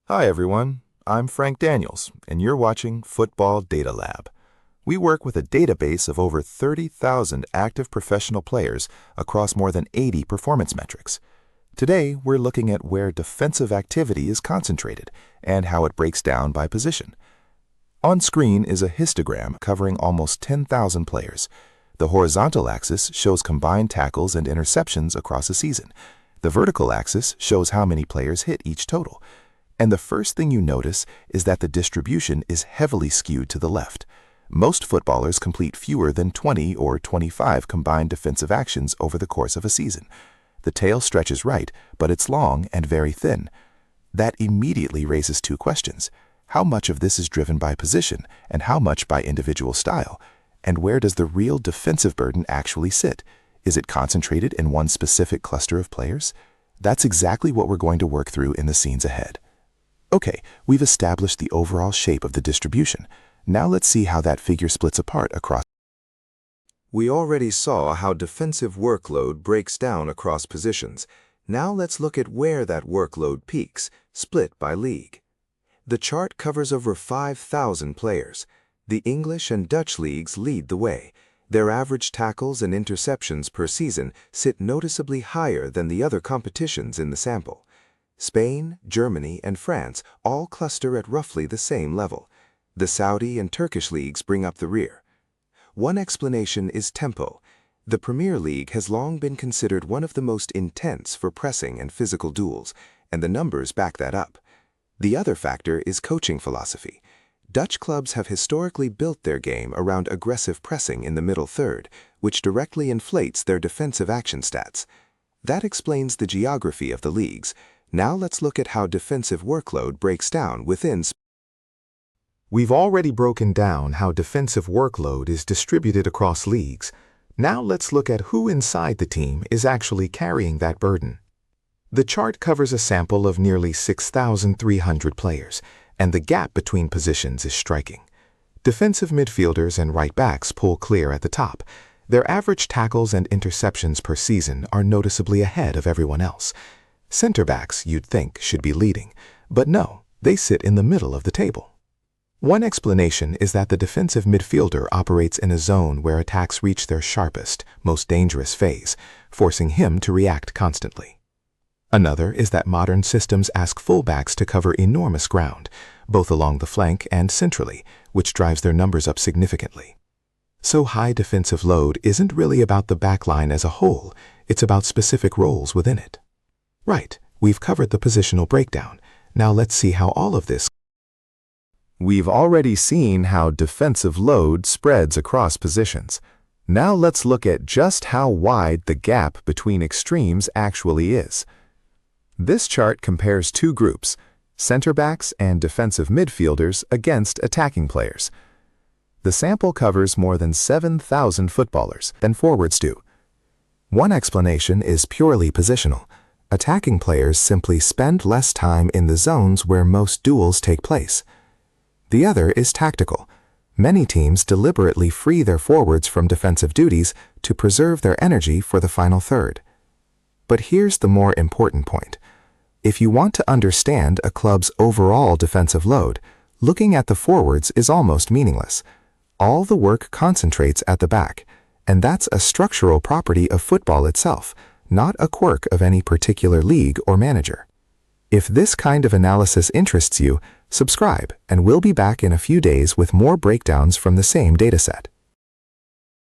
Hi everyone, I'm Frank Daniels, and you're watching Football DataLab. We work with a database of over 30,000 active professional players across more than 80 performance metrics. Today, we're looking at where defensive activity is concentrated and how it breaks down by position. On screen is a histogram covering almost 10,000 players. The horizontal axis shows combined tackles and interceptions across a season. The vertical axis shows how many players hit each total. And the first thing you notice is that the distribution is heavily skewed to the left. Most footballers complete fewer than 20 or 25 combined defensive actions over the course of a season. The tail stretches right, but it's long and very thin. That immediately raises two questions. How much of this is driven by position, and how much by individual style? And where does the real defensive burden actually sit? Is it concentrated in one specific cluster of players? That's exactly what we're going to work through in the scenes ahead. Okay, we've established the overall shape of the distribution. Now let's see how that figure splits apart across. We already saw how defensive workload breaks down across positions. Now let's look at where that workload peaks, split by league. The chart covers over 5,000 players. The English and Dutch leagues lead the way. Their average tackles and interceptions per season sit noticeably higher than the other competitions in the sample. Spain, Germany, and France all cluster at roughly the same level. The Saudi and Turkish leagues bring up the rear. One explanation is tempo. The Premier League has long been considered one of the most intense for pressing and physical duels, and the numbers back that up. The other factor is coaching philosophy. Dutch clubs have historically built their game around aggressive pressing in the middle third, which directly inflates their defensive action stats. That explains the geography of the leagues. Now let's look at how defensive workload breaks down within. We've already broken down how defensive workload is distributed across leagues. Now let's look at who inside the team is actually carrying that burden. The chart covers a sample of nearly 6,300 players, and the gap between positions is striking. Defensive midfielders and right backs pull clear at the top. Their average tackles and interceptions per season are noticeably ahead of everyone else. Center backs, you'd think, should be leading, but no, they sit in the middle of the table. One explanation is that the defensive midfielder operates in a zone where attacks reach their sharpest, most dangerous phase, forcing him to react constantly. Another is that modern systems ask fullbacks to cover enormous ground, both along the flank and centrally, which drives their numbers up significantly. So high defensive load isn't really about the backline as a whole, it's about specific roles within it. Right, we've covered the positional breakdown. Now let's see how all of this. We've already seen how defensive load spreads across positions. Now let's look at just how wide the gap between extremes actually is. This chart compares two groups, center backs and defensive midfielders against attacking players. The sample covers more than 7,000 footballers than forwards do. One explanation is purely positional. Attacking players simply spend less time in the zones where most duels take place. The other is tactical. Many teams deliberately free their forwards from defensive duties to preserve their energy for the final third. But here's the more important point. If you want to understand a club's overall defensive load, looking at the forwards is almost meaningless. All the work concentrates at the back, and that's a structural property of football itself, not a quirk of any particular league or manager. If this kind of analysis interests you, subscribe, and we'll be back in a few days with more breakdowns from the same dataset.